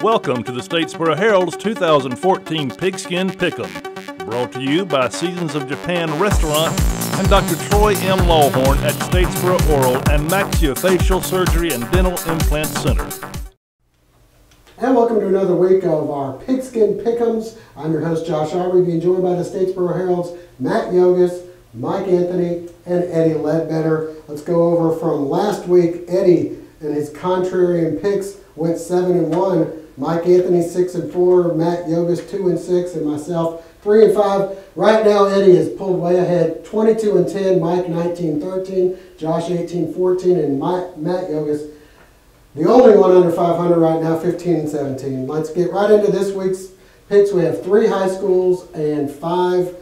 Welcome to the Statesboro Herald's 2014 Pigskin Pick'em, brought to you by Seasons of Japan Restaurant and Dr. Troy M. Lawhorn at Statesboro Oral and Maxillofacial Surgery and Dental Implant Center. And welcome to another week of our Pigskin Pick'ems. I'm your host, Josh Aubrey, being joined by the Statesboro Herald's Matt Yogus, Mike Anthony, and Eddie Ledbetter. Let's go over from last week. Eddie and his contrarian picks went 7-1. Mike Anthony 6-4, Matt Yogus 2-6, and myself 3-5. Right now, Eddie has pulled way ahead, 22-10, Mike 19-13, Josh 18-14, and Matt Yogus, the only one under 500 right now, 15-17. Let's get right into this week's picks. We have 3 high schools and 5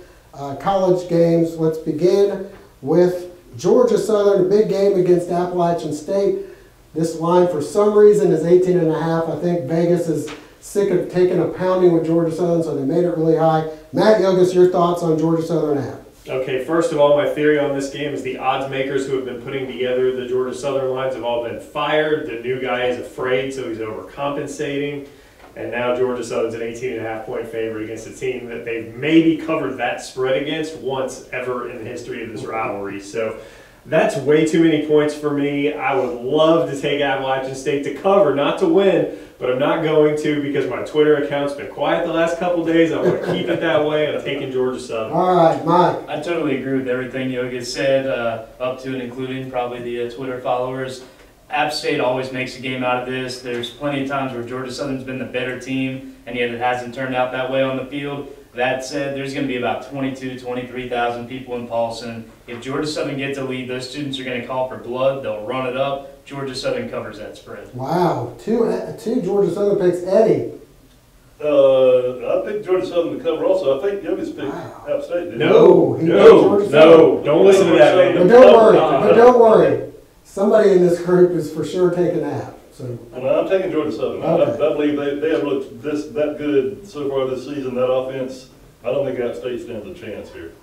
college games. Let's begin with Georgia Southern, a big game against Appalachian State. This line, for some reason, is 18.5. I think Vegas is sick of taking a pounding with Georgia Southern, so they made it really high. Matt Yogus, your thoughts on Georgia Southern app? Okay, first of all, my theory on this game is the odds makers who have been putting together the Georgia Southern lines have all been fired. The new guy is afraid, so he's overcompensating. And now Georgia Southern's an 18.5-point favorite against a team that they've maybe covered that spread against once ever in the history of this rivalry. So that's way too many points for me. I would love to take Appalachian State to cover, not to win, but I'm not going to because my Twitter account's been quiet the last couple days. I want to keep it that way. I'm taking Georgia Southern. All right, Mike. I totally agree with everything Yogi said, up to and including probably the Twitter followers. App State always makes a game out of this. There's plenty of times where Georgia Southern's been the better team, and yet it hasn't turned out that way on the field. That said, there's going to be about 23,000 people in Paulson. If Georgia Southern gets a lead, those students are going to call for blood. They'll run it up. Georgia Southern covers that spread. Wow, two Georgia Southern picks. Eddie. I picked Georgia Southern to cover also. I think Yogi's picked App State, didn't No, don't listen to that man. But don't worry. Somebody in this group is for sure taking App. So. Well, I'm taking Georgia Southern. Okay. I believe they have looked that good so far this season. That offense, I don't think App State stands a chance here.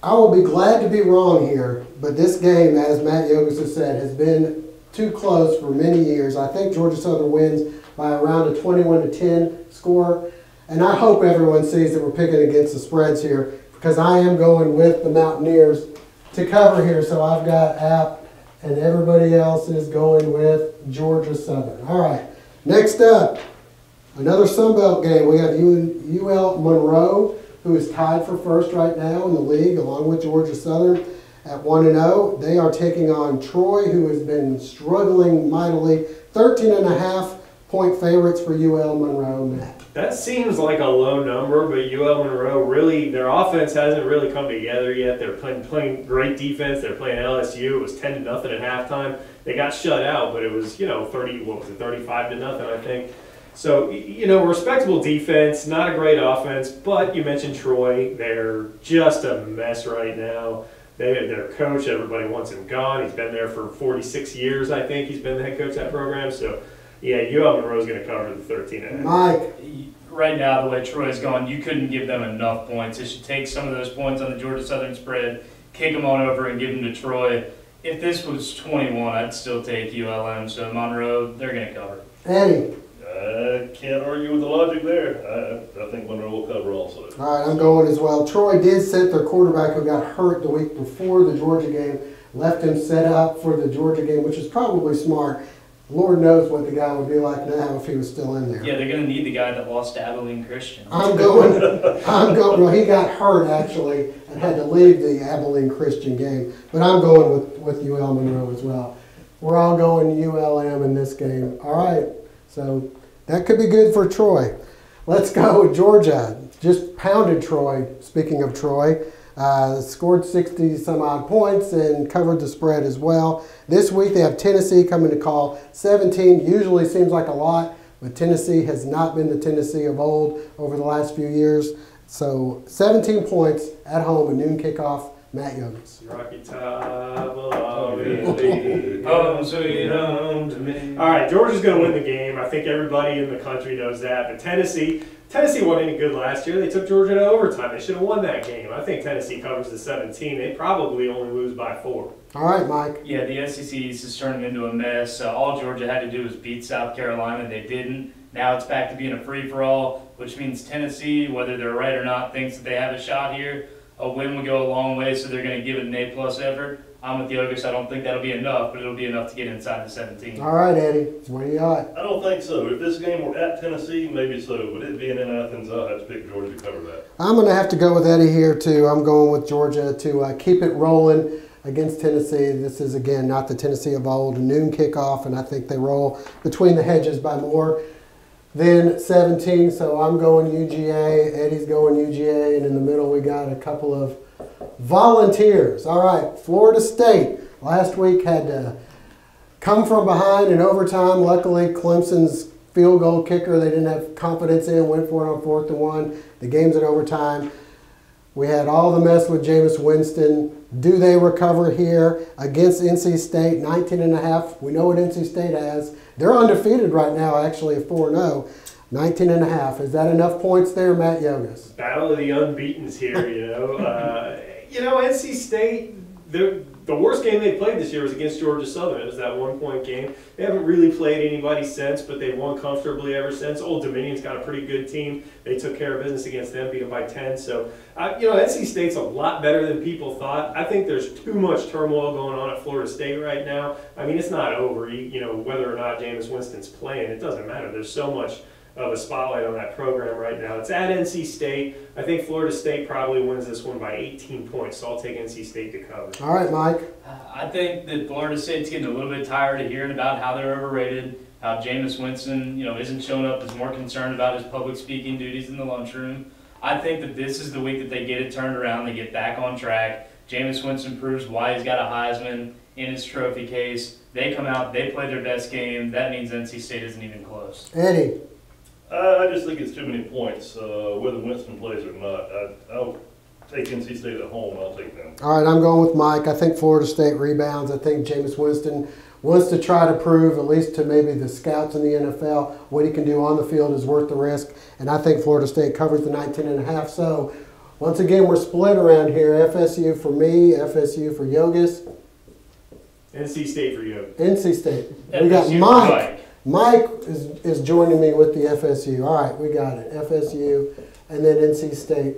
I will be glad to be wrong here, but this game, as Matt Yogus has said, has been too close for many years. I think Georgia Southern wins by around a 21-10 score, and I hope everyone sees that we're picking against the spreads here because I am going with the Mountaineers to cover here, so I've got App, and everybody else is going with Georgia Southern. All right, next up, another Sunbelt game. We have UL Monroe, who is tied for first right now in the league, along with Georgia Southern at 1-0. They are taking on Troy, who has been struggling mightily. 13.5-point favorites for UL Monroe, Matt. That seems like a low number, but UL Monroe really, their offense hasn't really come together yet. They're playing great defense. They're playing LSU. It was 10-0 at halftime. They got shut out, but it was 35-0, I think. So respectable defense, not a great offense. But you mentioned Troy. They're just a mess right now. Their coach, everybody wants him gone. He's been there for 46 years, I think. He's been the head coach of that program. So. Yeah, UL Monroe is going to cover the 13.5. Mike. Right now, the way Troy's going, you couldn't give them enough points. They should take some of those points on the Georgia Southern spread, kick them on over, and give them to Troy. If this was 21, I'd still take ULM. So Monroe, they're going to cover. Eddie. I can't argue with the logic there. I think Monroe will cover also. All right, I'm going as well. Troy did sit their quarterback who got hurt the week before the Georgia game, left him set up for the Georgia game, which is probably smart. Lord knows what the guy would be like now if he was still in there. Yeah, they're going to need the guy that lost to Abilene Christian. Well, he got hurt, actually, and had to leave the Abilene Christian game. But I'm going with UL Monroe as well. We're all going ULM in this game. All right, so that could be good for Troy. Let's go. Georgia just pounded Troy, speaking of Troy. Scored 60-some-odd points and covered the spread as well. This week they have Tennessee coming to call 17. Usually seems like a lot, but Tennessee has not been the Tennessee of old over the last few years. So 17 points at home, a noon kickoff Matt Youngis. Rocky Top will always lead home sweet home to me. All right, Georgia's going to win the game. I think everybody in the country knows that. But Tennessee wasn't any good last year. They took Georgia to overtime. They should have won that game. I think Tennessee covers the 17. They probably only lose by 4. All right, Mike. Yeah, the SEC East is turning into a mess. All Georgia had to do was beat South Carolina. They didn't. Now it's back to being a free-for-all, which means Tennessee, whether they're right or not, thinks that they have a shot here. A win would go a long way, so they're going to give it an A-plus effort. I'm with Yogish. I don't think that'll be enough, but it'll be enough to get inside the 17. All right, Eddie. What do you got? I don't think so. If this game were at Tennessee, maybe so. But it being in Athens, I'll have to pick Georgia to cover that. I'm going to have to go with Eddie here, too. I'm going with Georgia to keep it rolling against Tennessee. This is, again, not the Tennessee of old. Noon kickoff, and I think they roll between the hedges by more than 17. So I'm going UGA. Eddie's going UGA. And in the middle, we got a couple of volunteers. All right, Florida State last week had to come from behind in overtime. Luckily, Clemson's field goal kicker they didn't have confidence in, went for it on 4th and 1. The game's in overtime. We had all the mess with Jameis Winston. Do they recover here against NC State? 19.5. We know what NC State has. They're undefeated right now, actually, at 4-0. 19.5. Is that enough points there, Matt Yogas? Battle of the unbeatens here, NC State, the worst game they played this year was against Georgia Southern. It was that 1-point game. They haven't really played anybody since, but they've won comfortably ever since. Old Dominion's got a pretty good team. They took care of business against them, beat them by 10. So, NC State's a lot better than people thought. I think there's too much turmoil going on at Florida State right now. I mean, it's not over. Whether or not Jameis Winston's playing, it doesn't matter. There's so much of a spotlight on that program right now. It's at NC State. I think Florida State probably wins this one by 18 points, so I'll take NC State to cover. All right, Mike. I think that Florida State's getting a little bit tired of hearing about how they're overrated, how Jameis Winston, isn't showing up, is more concerned about his public speaking duties in the lunchroom. I think that this is the week that they get it turned around, they get back on track. Jameis Winston proves why he's got a Heisman in his trophy case. They come out, they play their best game. That means NC State isn't even close. Eddie. I just think it's too many points, whether Winston plays or not. I'll take NC State at home. I'll take them. All right, I'm going with Mike. I think Florida State rebounds. I think Jameis Winston wants to try to prove, at least to maybe the scouts in the NFL, what he can do on the field is worth the risk. And I think Florida State covers the 19.5. So, once again, we're split around here. FSU for me, FSU for Yogas. NC State for you. NC State. FSU We got for Mike. Mike is joining me with the FSU. All right, we got it. FSU and then NC State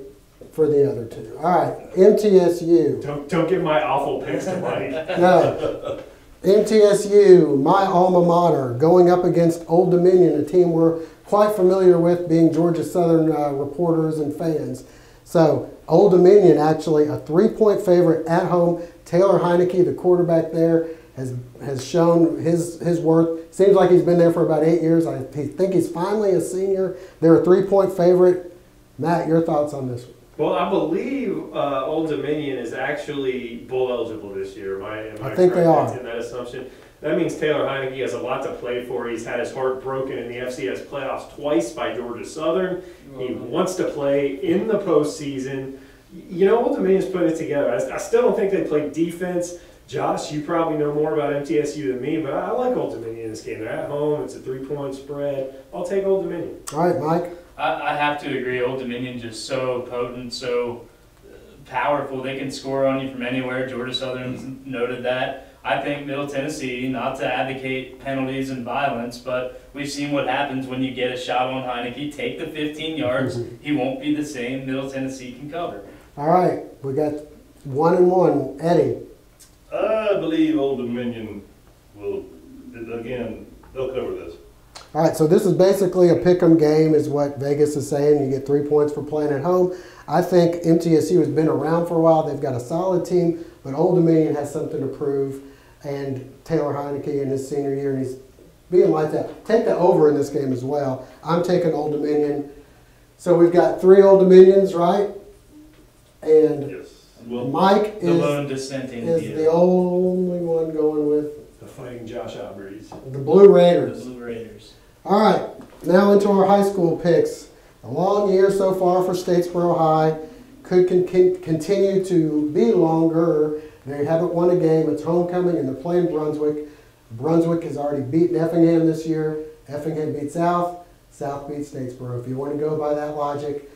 for the other two. All right, MTSU. Don't give my awful picks to Mike. No. MTSU, my alma mater, going up against Old Dominion, a team we're quite familiar with being Georgia Southern reporters and fans. So, Old Dominion actually a 3-point favorite at home. Taylor Heineke, the quarterback there, has shown his worth. Seems like he's been there for about 8 years. I think he's finally a senior. They're a 3-point favorite. Matt, your thoughts on this one? Well, I believe Old Dominion is actually bowl eligible this year. I think they are. In that assumption. That means Taylor Heineke has a lot to play for. He's had his heart broken in the FCS playoffs twice by Georgia Southern. He wants to play in the postseason. Old Dominion's putting it together. I still don't think they play defense. Josh, you probably know more about MTSU than me, but I like Old Dominion in this game. They're at home. It's a 3-point spread. I'll take Old Dominion. All right, Mike. I have to agree. Old Dominion just so potent, so powerful. They can score on you from anywhere. Georgia Southern's noted that. I think Middle Tennessee, not to advocate penalties and violence, but we've seen what happens when you get a shot on Heineke. Take the 15 yards. He won't be the same. Middle Tennessee can cover. All right, we got 1-1. Eddie. I believe Old Dominion will, again, they'll cover this. All right, so this is basically a pick-em game is what Vegas is saying. You get 3 points for playing at home. I think MTSU has been around for a while. They've got a solid team, but Old Dominion has something to prove. And Taylor Heineke in his senior year, and he's being like that. Take the over in this game as well. I'm taking Old Dominion. So we've got 3 Old Dominions, right? And Yes. well, Mike the lone dissenting is the only one going with The Fighting Josh Aubreys. the Blue Raiders. The Blue Raiders. All right, now into our high school picks. A long year so far for Statesboro High. could continue to be longer. They haven't won a game. It's homecoming, and they're playing Brunswick. Brunswick has already beaten Effingham this year. Effingham beat South. South beat Statesboro, if you want to go by that logic.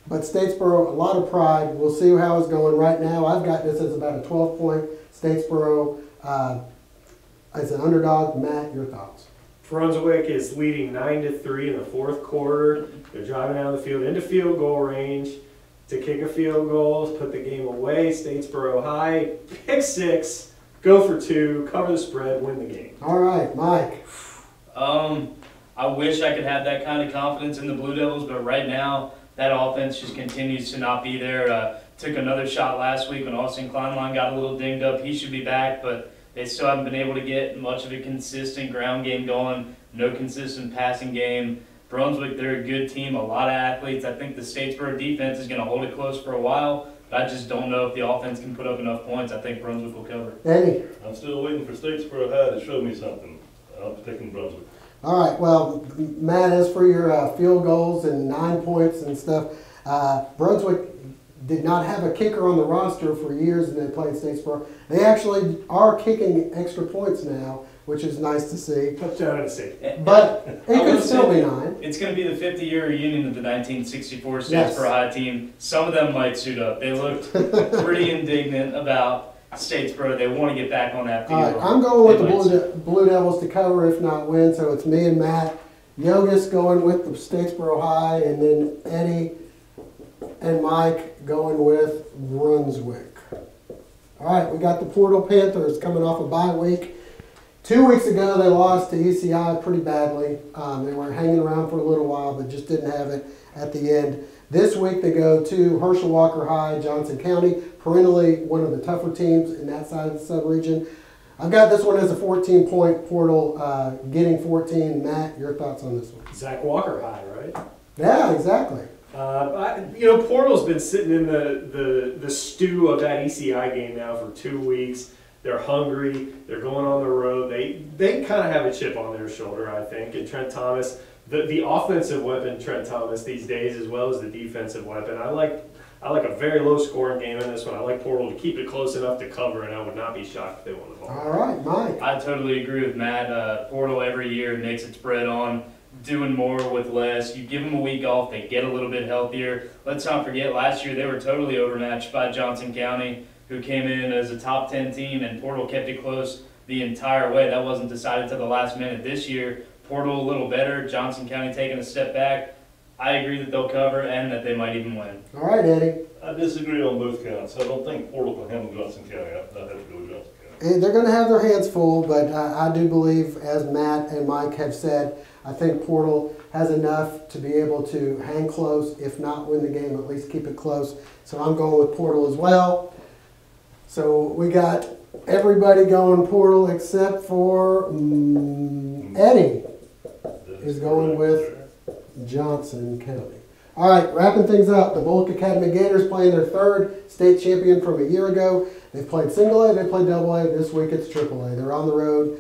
But Statesboro, a lot of pride. We'll see how it's going right now. I've got this as about a 12-point Statesboro as an underdog. Matt, your thoughts? Brunswick is leading 9-3 in the fourth quarter. They're driving out of the field into field goal range to kick a field goal, put the game away. Statesboro high, pick 6, go for 2, cover the spread, win the game. All right, Mike. I wish I could have that kind of confidence in the Blue Devils, but right now that offense just continues to not be there. Took another shot last week when Austin Kleinlein got a little dinged up. He should be back, but they still haven't been able to get much of a consistent ground game going, no consistent passing game. Brunswick, they're a good team, a lot of athletes. I think the Statesboro defense is going to hold it close for a while, but I just don't know if the offense can put up enough points. I think Brunswick will cover. Eddie? I'm still waiting for Statesboro High to show me something. I'm picking Brunswick. All right, well, Matt, as for your field goals and 9 points and stuff, Brunswick did not have a kicker on the roster for years, and they played Statesboro. They actually are kicking extra points now, which is nice to see. Touchdown to safety. But it could still be 9. It's going to be the 50-year reunion of the 1964 Statesboro Yes. High team. Some of them might suit up. They looked pretty indignant about Statesboro. They want to get back on that field. All right, I'm going with the Blue Devils to cover, if not win, so it's me and Matt. Yogas going with the Statesboro High, and then Eddie and Mike going with Brunswick. All right, we got the Portal Panthers coming off a bye week. 2 weeks ago, they lost to ECI pretty badly. They were hanging around for a little while, but just didn't have it at the end. This week, they go to Herschel Walker High, Johnson County, perennially one of the tougher teams in that side of the sub-region. I've got this one as a 14-point Portal, getting 14. Matt, your thoughts on this one? Zach Walker high, right? Yeah, exactly. Portal's been sitting in the stew of that ECI game now for 2 weeks. They're hungry. They're going on the road. They kind of have a chip on their shoulder, I think. And Trent Thomas, the offensive weapon, Trent Thomas these days, as well as the defensive weapon. I like a very low-scoring game in this one. I like Portal to keep it close enough to cover, and I would not be shocked if they won the ball. All right, Mike. I totally agree with Matt. Portal every year makes its spread on doing more with less. You give them a week off, they get a little bit healthier. Let's not forget, last year they were totally overmatched by Johnson County, who came in as a top 10 team, and Portal kept it close the entire way. That wasn't decided to the last minute. This year, Portal a little better, Johnson County taking a step back. I agree that they'll cover and that they might even win. All right, Eddie. I disagree on both counts. I don't think Portal can handle Johnson County. I have to go with Johnson County. They're going to have their hands full, but I do believe, as Matt and Mike have said, I think Portal has enough to be able to hang close, if not win the game, at least keep it close. So I'm going with Portal as well. So we got everybody going Portal except for Eddie is going with Johnson County. All right, wrapping things up, the Bullock Academy Gators playing their 3rd state champion from a year ago. They've played single A, they played double A. This week it's triple A. They're on the road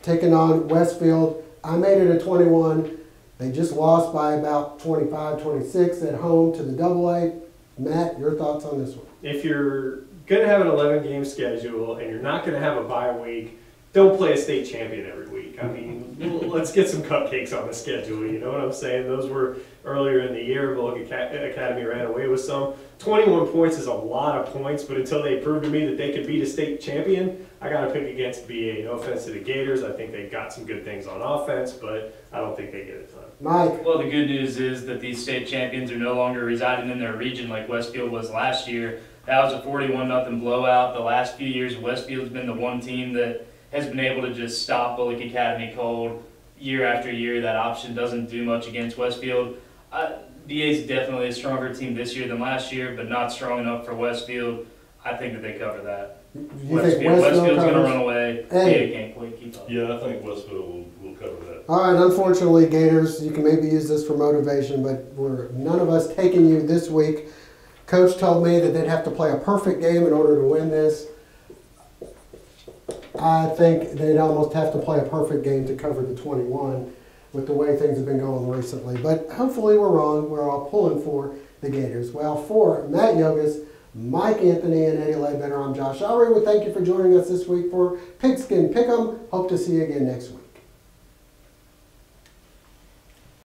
taking on Westfield. I made it a 21. They just lost by about 25-26 at home to the double A. Matt, your thoughts on this one? If you're going to have an 11-game schedule and you're not going to have a bye week, don't play a state champion every week. I mean, let's get some cupcakes on the schedule, you know what I'm saying? Those were earlier in the year. Bullock Academy ran away with some. 21 points is a lot of points, but until they prove to me that they could beat a state champion, I got to pick against BA. No offense to the Gators. I think they've got some good things on offense, but I don't think they get a ton. Mike. Well, the good news is that these state champions are no longer residing in their region like Westfield was last year. That was a 41-0 blowout. The last few years, Westfield's been the one team that has been able to just stop Bullock Academy cold year after year. That option doesn't do much against Westfield. BA is definitely a stronger team this year than last year, but not strong enough for Westfield. I think that they cover that. Westfield's going to run away. BA can't quite keep up. Yeah, I think Westfield will cover that. All right, unfortunately, Gators, you can maybe use this for motivation, but we're none of us taking you this week. Coach told me that they'd have to play a perfect game in order to win this. I think they'd almost have to play a perfect game to cover the 21 with the way things have been going recently. But hopefully we're wrong. We're all pulling for the Gators. Well, for Matt Yogas, Mike Anthony, and Eddie Ledbetter, I'm Josh Lowry. We thank you for joining us this week for Pigskin Pick'em. Hope to see you again next week.